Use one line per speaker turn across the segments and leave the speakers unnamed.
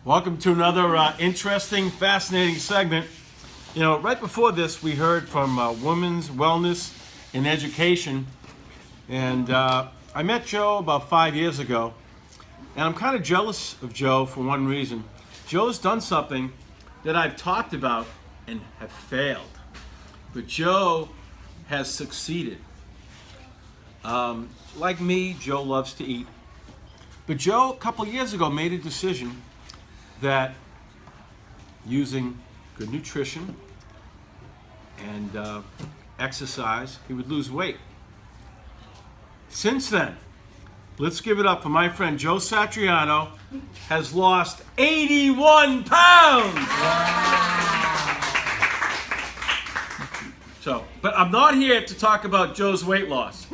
Welcome to another interesting, fascinating segment. You know, right before this, we heard from Women's Wellness and Education, and I met Joe about 5 years ago, and I'm kind of jealous of Joe for one reason. Joe's done something that I've talked about and have failed, but Joe has succeeded. Like me, Joe loves to eat, but Joe, a couple years ago, made a decision that using good nutrition and exercise, he would lose weight. Since then, let's give it up for my friend Joe Satriano, has lost 81 pounds. So, but I'm not here to talk about Joe's weight loss.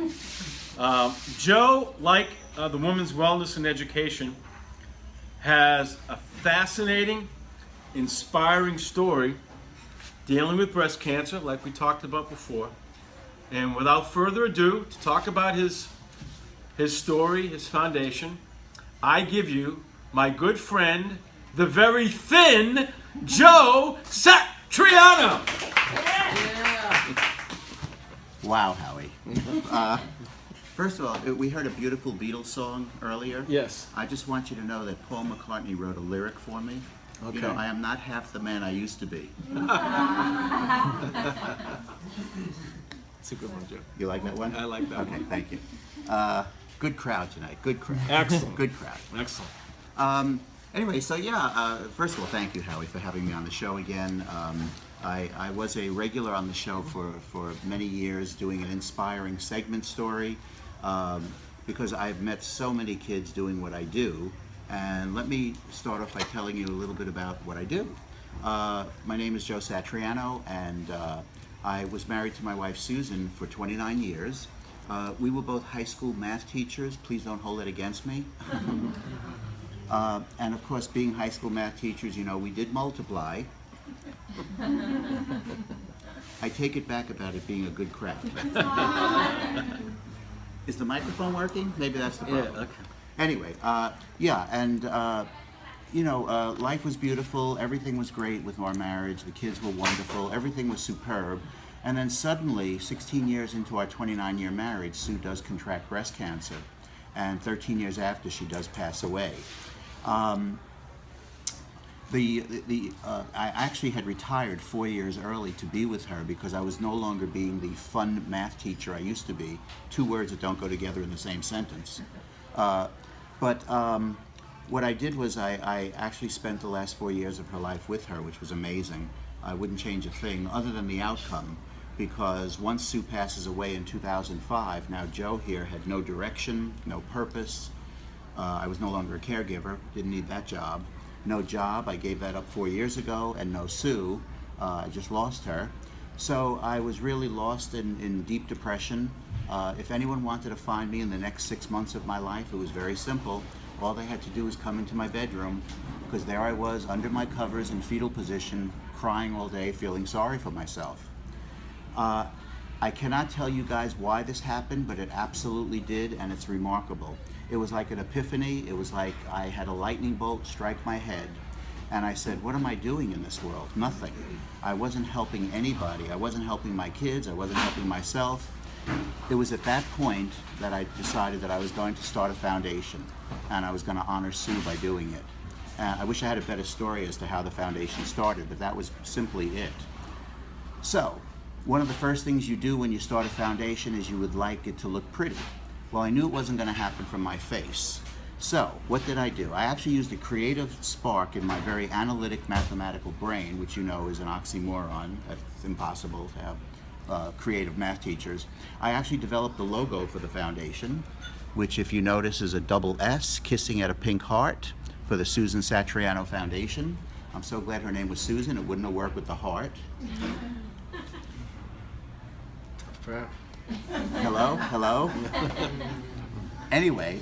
Joe, like the Women's Wellness and Education, has a fascinating, inspiring story dealing with breast cancer, like we talked about before. And without further ado, to talk about his story, his foundation, I give you my good friend, the very thin Joe Satriano.
Yeah. Wow, Howie. First of all, we heard a beautiful Beatles song earlier.
Yes.
I just want you to know that Paul McCartney wrote a lyric for me.
Okay.
You know, I am not half the man I used to be.
It's a good one, Joe.
You like that one?
I like that
okay,
one.
thank you. Good crowd tonight. Good crowd.
Excellent.
Good crowd.
Excellent.
Anyway, so yeah, first of all, thank you, Howie, for having me on the show again. I was a regular on the show for many years, doing an inspiring segment story, because I've met so many kids doing what I do. And let me start off by telling you a little bit about what I do. My name is Joe Satriano, and I was married to my wife Susan for 29 years. We were both high school math teachers. Please don't hold it against me. And of course, being high school math teachers, you know, we did multiply. I take it back about it being a good craft. Is the microphone working? Maybe that's the problem.
Yeah, okay.
Anyway, yeah, and you know, life was beautiful. Everything was great with our marriage. The kids were wonderful. Everything was superb. And then suddenly, 16 years into our 29-year marriage, Sue does contract breast cancer. And 13 years after, she does pass away. I actually had retired 4 years early to be with her because I was no longer being the fun math teacher I used to be. Two words that don't go together in the same sentence. But what I did was I actually spent the last 4 years of her life with her, which was amazing. I wouldn't change a thing other than the outcome, because once Sue passes away in 2005, now Joe here had no direction, no purpose. I was no longer a caregiver, didn't need that job. No job, I gave that up 4 years ago, and no Sue, I just lost her. So I was really lost in deep depression. If anyone wanted to find me in the next 6 months of my life, it was very simple. All they had to do was come into my bedroom, because there I was under my covers in fetal position, crying all day, feeling sorry for myself. I cannot tell you guys why this happened, but it absolutely did, and it's remarkable. It was like an epiphany. It was like I had a lightning bolt strike my head, and I said, what am I doing in this world? Nothing. I wasn't helping anybody. I wasn't helping my kids. I wasn't helping myself. It was at that point that I decided that I was going to start a foundation, and I was going to honor Sue by doing it. I wish I had a better story as to how the foundation started, but that was simply it. So, one of the first things you do when you start a foundation is you would like it to look pretty. Well, I knew it wasn't going to happen from my face. So, what did I do? I actually used a creative spark in my very analytic mathematical brain, which you know is an oxymoron. It's impossible to have creative math teachers. I actually developed the logo for the foundation, which if you notice is a double S kissing at a pink heart for the Susan Satriano Foundation. I'm so glad her name was Susan, it wouldn't have worked with the heart. Hello, hello. Anyway,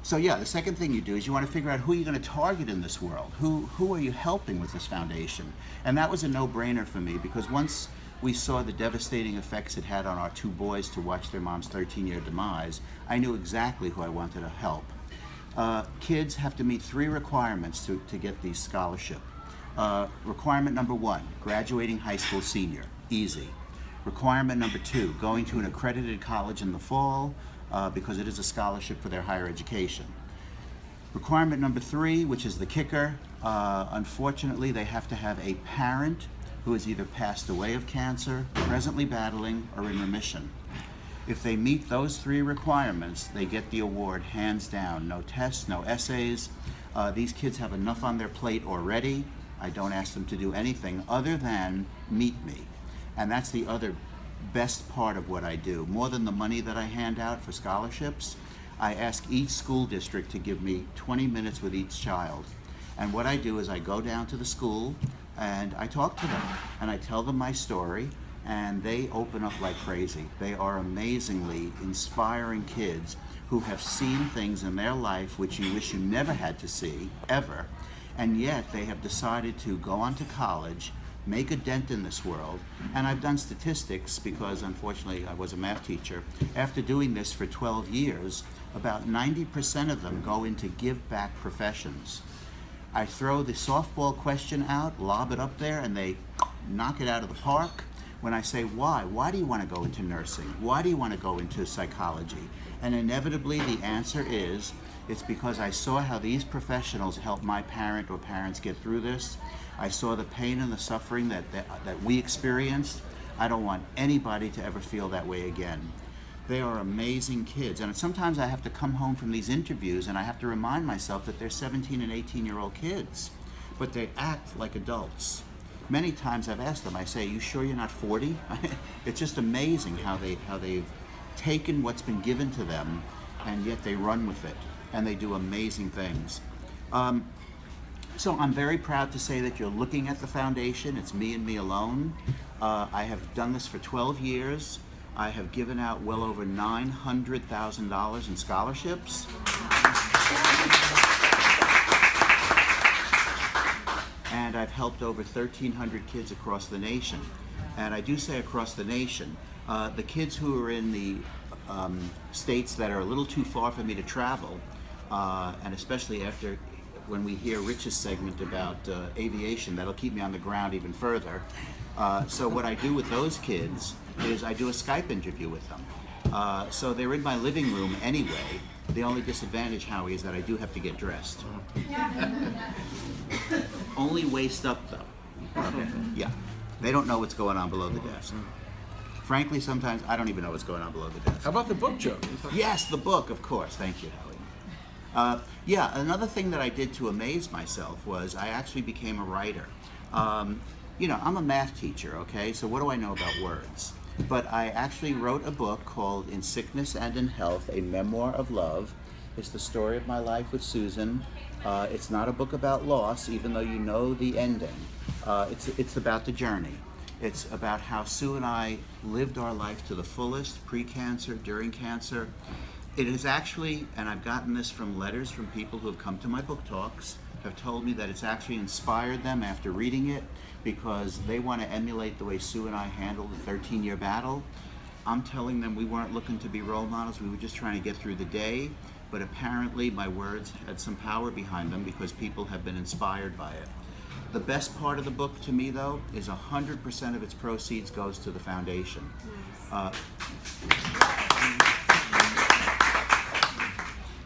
so yeah, the second thing you do is you want to figure out who you're going to target in this world. Who are you helping with this foundation? And that was a no-brainer for me, because once we saw the devastating effects it had on our two boys to watch their mom's 13-year demise, I knew exactly who I wanted to help. Kids have to meet 3 requirements to get the scholarship. Requirement number 1, graduating high school senior, easy. Requirement number 2, going to an accredited college in the fall because it is a scholarship for their higher education. Requirement number 3, which is the kicker, unfortunately they have to have a parent who has either passed away of cancer, presently battling, or in remission. If they meet those 3 requirements, they get the award hands down. No tests, no essays. These kids have enough on their plate already. I don't ask them to do anything other than meet me. And that's the other best part of what I do. More than the money that I hand out for scholarships, I ask each school district to give me 20 minutes with each child. And what I do is I go down to the school and I talk to them and I tell them my story, and they open up like crazy. They are amazingly inspiring kids who have seen things in their life which you wish you never had to see, ever, and yet they have decided to go on to college, make a dent in this world. And I've done statistics because unfortunately I was a math teacher. After doing this for 12 years, about 90% of them go into give back professions. I throw the softball question out, lob it up there, and they knock it out of the park. When I say why do you want to go into nursing? Why do you want to go into psychology? And inevitably the answer is, it's because I saw how these professionals help my parent or parents get through this. I saw the pain and the suffering that we experienced. I don't want anybody to ever feel that way again. They are amazing kids. And sometimes I have to come home from these interviews and I have to remind myself that they're 17 and 18-year-old kids, but they act like adults. Many times I've asked them, I say, you sure you're not 40? It's just amazing how they've taken what's been given to them and yet they run with it and they do amazing things. So I'm very proud to say that you're looking at the foundation. It's me and me alone. I have done this for 12 years. I have given out well over $900,000 in scholarships. And I've helped over 1,300 kids across the nation. And I do say across the nation. The kids who are in the states that are a little too far for me to travel, and especially after when we hear Rich's segment about aviation, that'll keep me on the ground even further. So what I do with those kids is I do a Skype interview with them. So they're in my living room anyway. The only disadvantage, Howie, is that I do have to get dressed. Only waist up, though. Okay. Yeah. They don't know what's going on below the desk. Frankly, sometimes I don't even know what's going on below the desk.
How about the book, Joe?
Yes, the book, of course. Thank you, Howie. Yeah, another thing that I did to amaze myself was I actually became a writer. You know, I'm a math teacher, okay? So what do I know about words? But I actually wrote a book called In Sickness and in Health, A Memoir of Love. It's the story of my life with Susan. It's not a book about loss, even though you know the ending. It's about the journey. It's about how Sue and I lived our life to the fullest, pre-cancer, during cancer. It is actually, and I've gotten this from letters from people who have come to my book talks, have told me that it's actually inspired them after reading it because they want to emulate the way Sue and I handled the 13-year battle. I'm telling them we weren't looking to be role models, we were just trying to get through the day, but apparently my words had some power behind them because people have been inspired by it. The best part of the book to me, though, is 100% of its proceeds goes to the foundation.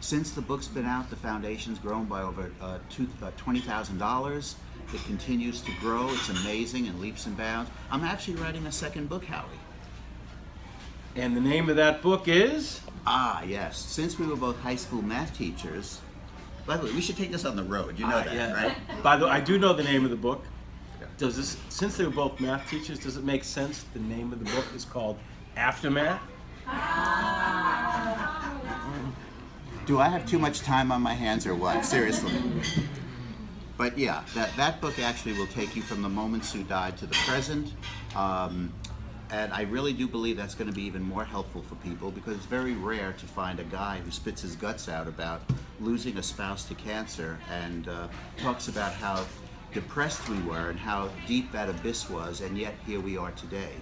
Since the book's been out, the foundation's grown by over $20,000. It continues to grow. It's amazing in leaps and bounds. I'm actually writing a second book, Howie.
And the name of that book is?
Ah, yes. Since we were both high school math teachers, by the way, we should take this on the road. You know that,
yeah.
right?
By the way, I do know the name of the book. Does this, since they were both math teachers, does it make sense the name of the book is called Aftermath?
Do I have too much time on my hands or what? Seriously. But yeah, that book actually will take you from the moment Sue died to the present. And I really do believe that's going to be even more helpful for people because it's very rare to find a guy who spits his guts out about losing a spouse to cancer and talks about how depressed we were and how deep that abyss was, and yet here we are today.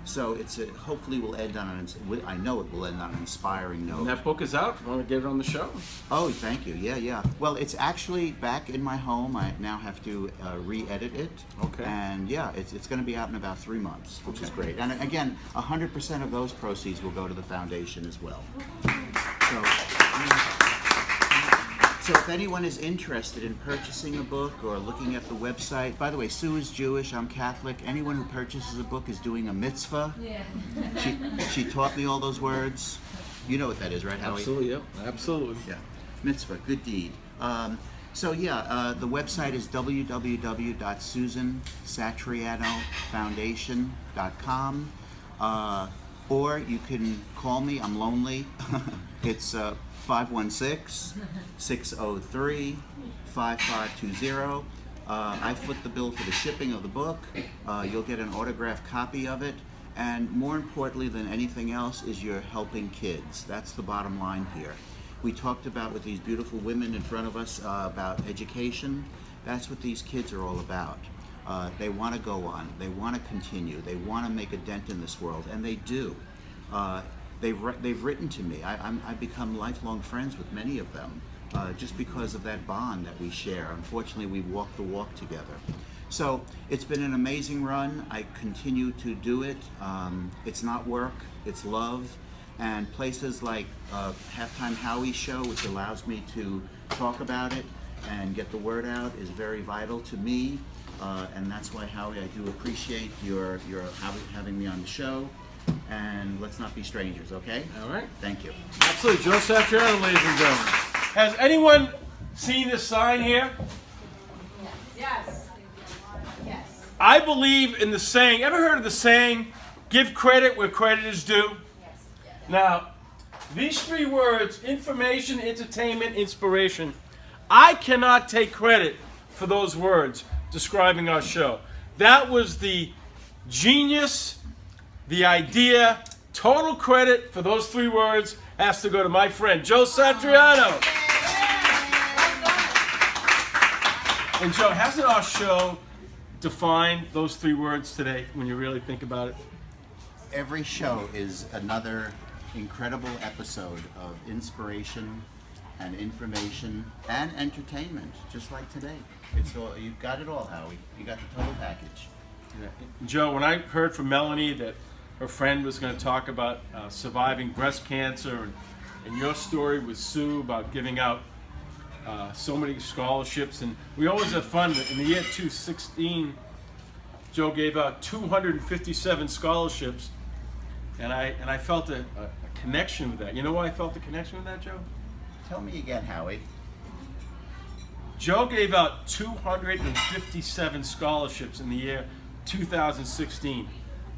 So hopefully will end on I know it will end on an inspiring note.
And that book is out. Want to get it on the show?
Oh, thank you. Yeah. Well, it's actually back in my home. I now have to re-edit it.
Okay.
And yeah, it's going to be out in about 3 months, which is great. And again, 100% of those proceeds will go to the foundation as well. So if anyone is interested in purchasing a book or looking at the website, by the way, Sue is Jewish, I'm Catholic. Anyone who purchases a book is doing a mitzvah. Yeah. She taught me all those words. You know what that is, right, Howie?
Absolutely, yep. Absolutely.
Yeah. Mitzvah, good deed. The website is www.susansatrianofoundation.com. Or you can call me, I'm lonely. It's 516-603-5520. I foot the bill for the shipping of the book. You'll get an autographed copy of it. And more importantly than anything else is you're helping kids. That's the bottom line here. We talked about with these beautiful women in front of us about education. That's what these kids are all about. They want to go on. They want to continue. They want to make a dent in this world, and they do. They've written to me. I've become lifelong friends with many of them just because of that bond that we share. Unfortunately, we walk the walk together. So it's been an amazing run. I continue to do it. It's not work, it's love. And places like Halftime Howie Show, which allows me to talk about it and get the word out, is very vital to me. And that's why, Howie, I do appreciate your having me on the show. And let's not be strangers, okay?
All right.
Thank you.
Absolutely. Joe Satriano, ladies and gentlemen. Has anyone seen this sign here?
Yes.
I believe in the saying, ever heard of the saying, give credit where credit is due?
Yes.
Now, these 3 words, information, entertainment, inspiration, I cannot take credit for those words describing our show. That was the genius, the idea, total credit for those 3 words has to go to my friend, Joe Satriano. And Joe, hasn't our show defined those 3 words today when you really think about it?
Every show is another incredible episode of inspiration and information and entertainment, just like today. It's all, you've got it all, Howie. You got the total package.
Yeah. Joe, when I heard from Melanie that her friend was going to talk about surviving breast cancer and your story with Sue about giving out so many scholarships, and we always have fun. In the year 2016, Joe gave out 257 scholarships, and I felt a connection with that. You know why I felt a connection with that, Joe?
Tell me again, Howie.
Joe gave out 257 scholarships in the year 2016.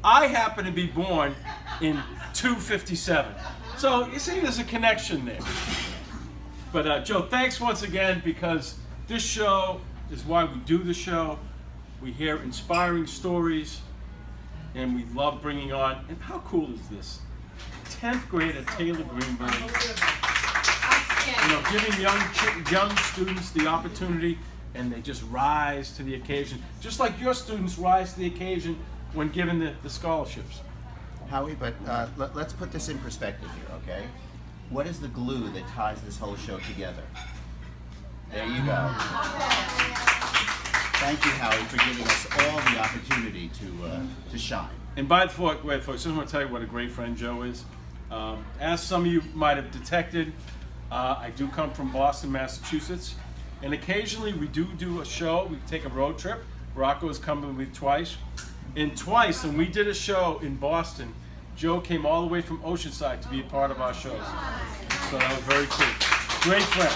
I happen to be born in 257. So you see there's a connection there. But Joe, thanks once again, because this show is why we do the show. We hear inspiring stories, and we love bringing on, and how cool is this? 10th grader Taylor Greenberg, giving young students the opportunity, and they just rise to the occasion, just like your students rise to the occasion when given the scholarships.
Howie, but let's put this in perspective here, okay? What is the glue that ties this whole show together? There you go. Thank you, Howie, for giving us all the opportunity to shine.
And by the way, folks, I just want to tell you what a great friend Joe is. As some of you might have detected, I do come from Boston, Massachusetts, and occasionally we do a show. We take a road trip. Rocco has come with me twice. And twice, when we did a show in Boston, Joe came all the way from Oceanside to be a part of our shows. So that was very cool. Great friend.